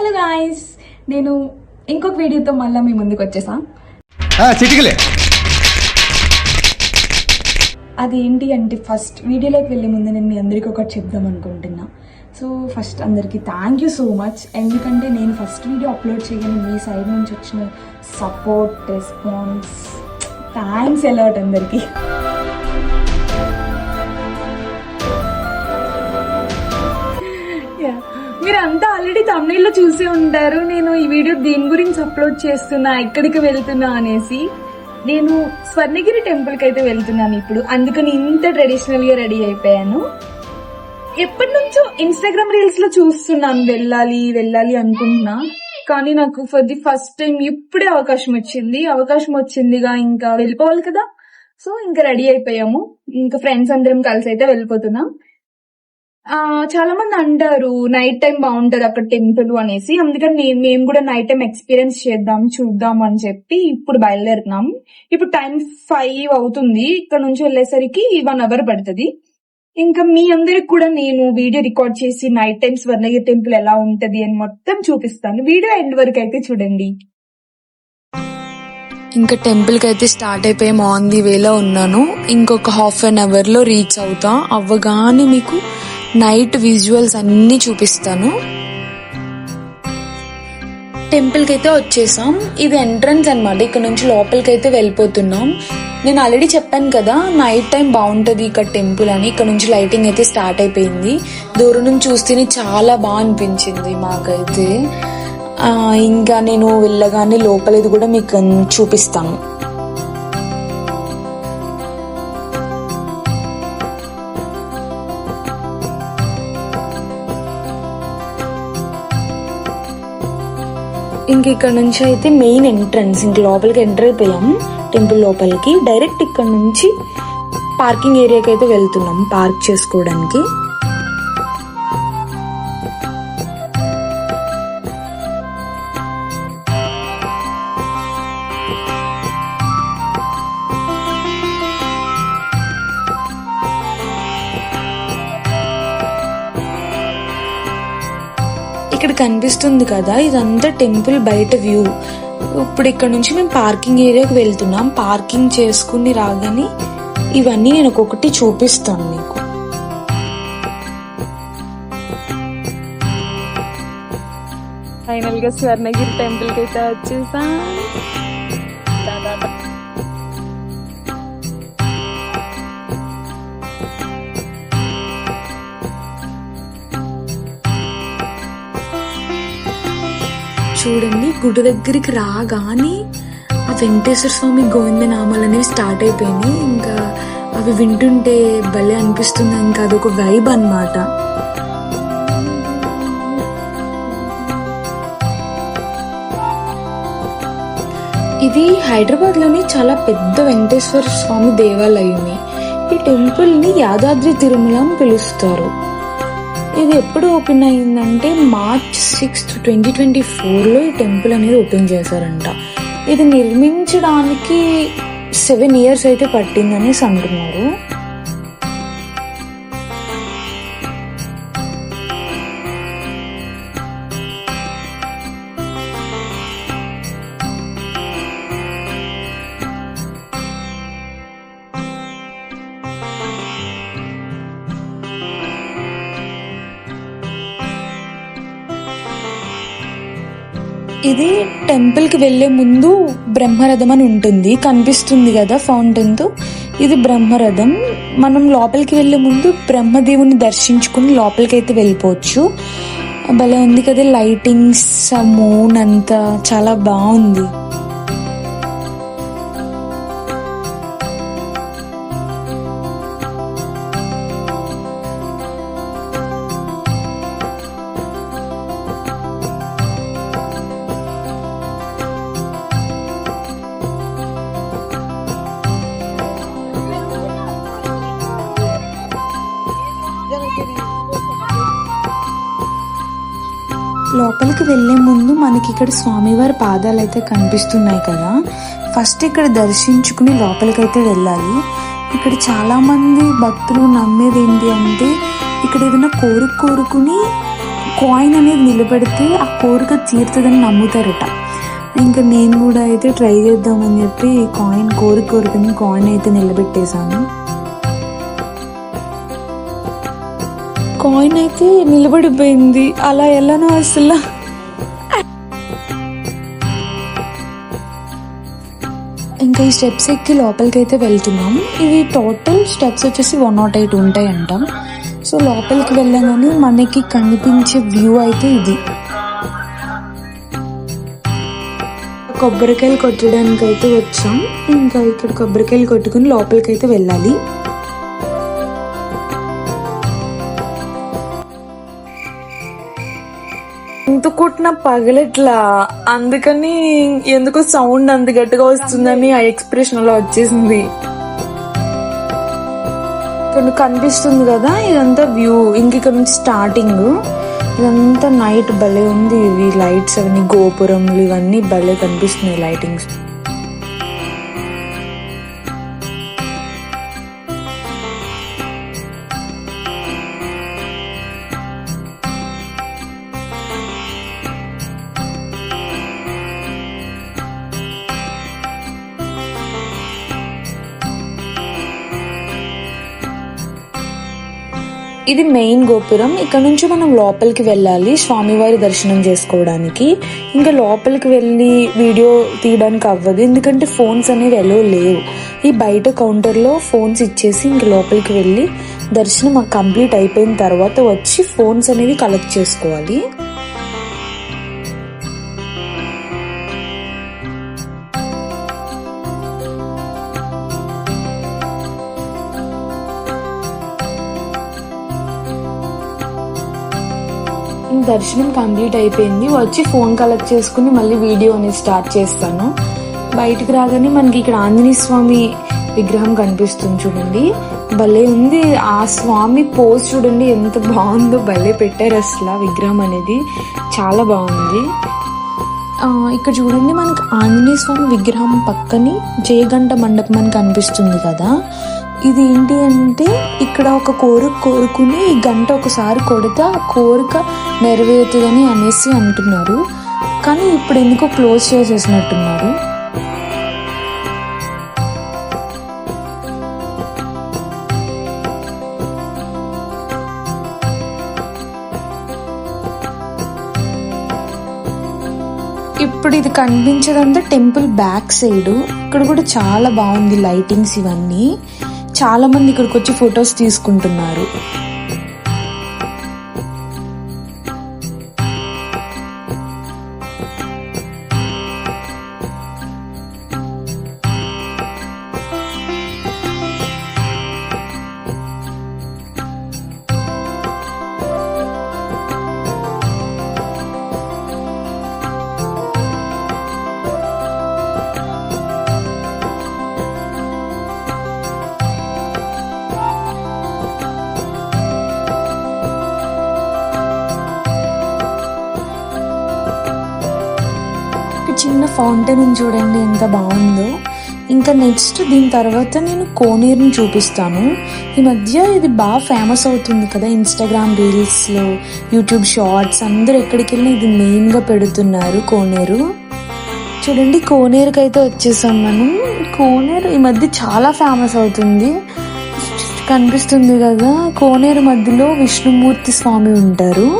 Hello guys, నేను ఇంకొక వీడియోతో మళ్ళీ మీ ముందుకు వచ్చేసా. అది ఏంటి అంటే, ఫస్ట్ వీడియోలోకి వెళ్ళే ముందు నేను మీ అందరికీ ఒకటి చెప్దాం అనుకుంటున్నా. సో ఫస్ట్ అందరికీ థ్యాంక్ యూ సో మచ్. ఎందుకంటే నేను ఫస్ట్ వీడియో అప్లోడ్ చేయగానే మీ సైడ్ నుంచి వచ్చిన సపోర్ట్, రెస్పాన్స్, థ్యాంక్స్ ఎలాట్ అందరికీ. మీరంతా ఆల్రెడీ తమిళలో చూసే ఉంటారు. నేను ఈ వీడియో దేని గురించి అప్లోడ్ చేస్తున్నా, ఎక్కడికి వెళ్తున్నా అనేసి. నేను స్వర్ణగిరి టెంపుల్ కి అయితే వెళ్తున్నాను ఇప్పుడు. అందుకని ఇంత ట్రెడిషనల్ గా రెడీ అయిపోయాను. ఎప్పటి నుంచో ఇన్స్టాగ్రామ్ రీల్స్ లో చూస్తున్నాను వెళ్ళాలి వెళ్ళాలి అనుకుంటున్నా. కానీ నాకు ఫర్ ది ఫస్ట్ టైం ఇప్పుడే అవకాశం వచ్చిందిగా, ఇంకా వెళ్ళిపోవాలి కదా. సో ఇంకా రెడీ అయిపోయాము. ఇంకా ఫ్రెండ్స్ అందరం కలిసి అయితే వెళ్ళిపోతున్నాం. చాలా మంది అంటారు నైట్ టైం బాగుంటది అక్కడ టెంపుల్ అనేసి. అందుకని మేము కూడా నైట్ టైం ఎక్స్పీరియన్స్ చూద్దాం అని చెప్పి ఇప్పుడు బయలుదేరుతున్నాం. ఇప్పుడు టైం 5 అవుతుంది. ఇక్కడ నుంచి వెళ్ళేసరికి 1 hour పడుతుంది. ఇంకా మీ అందరికి కూడా నేను వీడియో రికార్డ్ చేసి నైట్ టైం స్వర్ణగిరి టెంపుల్ ఎలా ఉంటది అని మొత్తం చూపిస్తాను. వీడియో ఎండ్ వరకు అయితే చూడండి. ఇంకా టెంపుల్ కి అయితే స్టార్ట్ అయిపోయాం. ఆన్ ది వేలో ఉన్నాను. ఇంకొక హాఫ్ అన్ అవర్ లో రీచ్ అవుతా. అవ్వగానే మీకు నైట్ విజువల్స్ అన్ని చూపిస్తాను. టెంపుల్ కి అయితే వచ్చేసాం. ఇది ఎంట్రన్స్ అన్నమాట. ఇక్కడ నుంచి లోపలికి అయితే వెళ్ళిపోతున్నాం. నేను ఆల్రెడీ చెప్పాను కదా నైట్ టైం బాగుంటది ఇక్కడ టెంపుల్ అని. ఇక్కడ నుంచి లైటింగ్ అయితే స్టార్ట్ అయిపోయింది. దూరం నుంచి చూస్తేనే చాలా బాగా అనిపించింది మాకైతే. ఇంకా నేను వెళ్ళగానే లోపలిది కూడా మీకు చూపిస్తాను. ఇంక ఇక్కడ నుంచి అయితే మెయిన్ ఎంట్రన్స్. ఇంక లోపలికి ఎంటర్ అయిపోయాం టెంపుల్ లోపలికి. డైరెక్ట్ ఇక్కడ నుంచి పార్కింగ్ ఏరియాకి అయితే వెళ్తున్నాం పార్క్ చేసుకోవడానికి. ఇక్కడ కనిపిస్తుంది కదా, ఇదంతా టెంపుల్ బయట వ్యూ. ఇప్పుడు ఇక్కడ నుంచి మేము పార్కింగ్ ఏరియాకి వెళ్తున్నాం. పార్కింగ్ చేసుకుని రాగానే ఇవన్నీ నేను ఒక్కొక్కటి చూపిస్తాను మీకు. ఫైనల్ గా స్వర్ణగిరి టెంపుల్ కి అయితే వచ్చేసా. చూడండి, గుడి దగ్గరికి రాగానే ఆ వెంకటేశ్వర స్వామి గోవింద నామాలు అనేవి స్టార్ట్ అయిపోయినాయి. ఇంకా అవి వింటుంటే భలే అనిపిస్తుంది. ఇంకా అదొక వైబ్ అన్నమాట. ఇది హైదరాబాద్ లోని చాలా పెద్ద వెంకటేశ్వర స్వామి దేవాలయం. ఈ టెంపుల్ ని యాదాద్రి తిరుమల అని పిలుస్తారు. ఇది ఎప్పుడు ఓపెన్ అయిందంటే March 6, 2024 ఈ టెంపుల్ అనేది ఓపెన్ చేశారంట. ఇది నిర్మించడానికి 7 years అయితే పట్టిందనేసి అంటున్నారు. ఇది టెంపుల్ కి వెళ్లే ముందు బ్రహ్మరథం అని ఉంటుంది, కనిపిస్తుంది కదా ఫౌంటైన్ తో. ఇది బ్రహ్మరథం. మనం లోపలికి వెళ్లే ముందు బ్రహ్మదేవుని దర్శించుకుని లోపలికి అయితే వెళ్ళిపోవచ్చు. భలే ఉంది కదా లైటింగ్స్, మూన్ అంతా చాలా బాగుంది. లోపలికి వెళ్లే ముందు మనకి ఇక్కడ స్వామివారి పాదాలు అయితే కనిపిస్తున్నాయి కదా. ఫస్ట్ ఇక్కడ దర్శించుకుని లోపలికైతే వెళ్ళాలి. ఇక్కడ చాలా మంది భక్తులు నమ్మేది ఏంటి అంటే, ఇక్కడ ఏదైనా కోరుకుని కాయిన్ అనేది నిలబెడితే ఆ కోరిక తీరుతుందని నమ్ముతారట. ఇంకా నేను కూడా అయితే ట్రై చేద్దామని చెప్పి కోరికని కాయిన్ అయితే నిలబెట్టేశాను. కాయిన్ అయితే నిలబడిపోయింది. అలా ఎలానో అసలు ఇంకా ఈ స్టెప్స్ ఎక్కి లోపలికి అయితే వెళ్తున్నాం. ఇవి టోటల్ స్టెప్స్ వచ్చేసి 108 ఉంటాయంట. సో లోపలికి వెళ్ళగానే మనకి కనిపించే వ్యూ అయితే ఇది. కొబ్బరికాయలు కొట్టడానికి అయితే వచ్చాం. ఇంకా ఇక్కడ కొబ్బరికాయలు కొట్టుకుని లోపలికి అయితే వెళ్ళాలి. ఎంత కొట్టినా పగలట్లా, అందుకని ఎందుకో సౌండ్ అంత గట్టిగా వస్తుందని ఆ ఎక్స్ప్రెషన్ అలా వచ్చేసింది. ఇక్కడ కనిపిస్తుంది కదా, ఇదంతా వ్యూ. ఇంక ఇక్కడ నుంచి స్టార్టింగ్ ఇదంతా నైట్ భలే ఉంది. ఇవి లైట్స్ అవన్నీ, గోపురములు ఇవన్నీ భలే కనిపిస్తున్నాయి లైటింగ్స్. ఇది మెయిన్ గోపురం. ఇక్కడ నుంచి మనం లోపలికి వెళ్ళాలి స్వామివారి దర్శనం చేసుకోవడానికి. ఇంకా లోపలికి వెళ్ళి వీడియో తీయడానికి అవ్వదు, ఎందుకంటే ఫోన్స్ అనేవి ఎలో లేవు. ఈ బయట కౌంటర్లో ఫోన్స్ ఇచ్చేసి ఇంక లోపలికి వెళ్ళి దర్శనం కంప్లీట్ అయిపోయిన తర్వాత వచ్చి ఫోన్స్ అనేవి కలెక్ట్ చేసుకోవాలి. దర్శనం కంప్లీట్ అయిపోయింది. వచ్చి ఫోన్ కలెక్ట్ చేసుకుని మళ్ళీ వీడియో అనేది స్టార్ట్ చేస్తాను. బయటికి రాగానే మనకి ఇక్కడ ఆంజనేయ స్వామి విగ్రహం కనిపిస్తుంది చూడండి, భలే ఉంది. ఆ స్వామి పోజ్ చూడండి ఎంత బాగుందో, భలే పెట్టారు అసలు. విగ్రహం అనేది చాలా బాగుంది. ఇక్కడ చూడండి మనకి ఆంజనేయ స్వామి విగ్రహం పక్కని జయగంట మండపం అని కనిపిస్తుంది కదా. ఇది ఏంటి అంటే ఇక్కడ ఒక కోరుకుని ఈ గంట ఒకసారి కొడితే ఆ కోరిక నెరవేరుతుందని అనేసి అంటున్నారు. కానీ ఇప్పుడు ఎందుకో క్లోజ్ చేసేసినట్టున్నారు. ఇప్పుడు ఇది కనిపించేదంతా టెంపుల్ బ్యాక్ సైడ్. ఇక్కడ కూడా చాలా బాగుంది లైటింగ్స్ ఇవన్నీ. చాలా మంది ఇక్కడికి వచ్చి ఫొటోస్ తీసుకుంటున్నారు. చిన్న ఫౌంటైన్ చూడండి ఎంత బాగుందో. ఇంకా నెక్స్ట్ దీని తర్వాత నేను కోనేరుని చూపిస్తాను. ఈ మధ్య ఇది బాగా ఫేమస్ అవుతుంది కదా ఇన్స్టాగ్రామ్ రీల్స్లో, యూట్యూబ్ షార్ట్స్, అందరూ ఎక్కడికి వెళ్ళినా ఇది మెయిన్గా పెడుతున్నారు కోనేరు. చూడండి కోనేరుకి అయితే వచ్చేసాం మనం. కోనేరు ఈ మధ్య చాలా ఫేమస్ అవుతుంది. కనిపిస్తుంది కదా, కోనేరు మధ్యలో విష్ణుమూర్తి స్వామి ఉంటారు.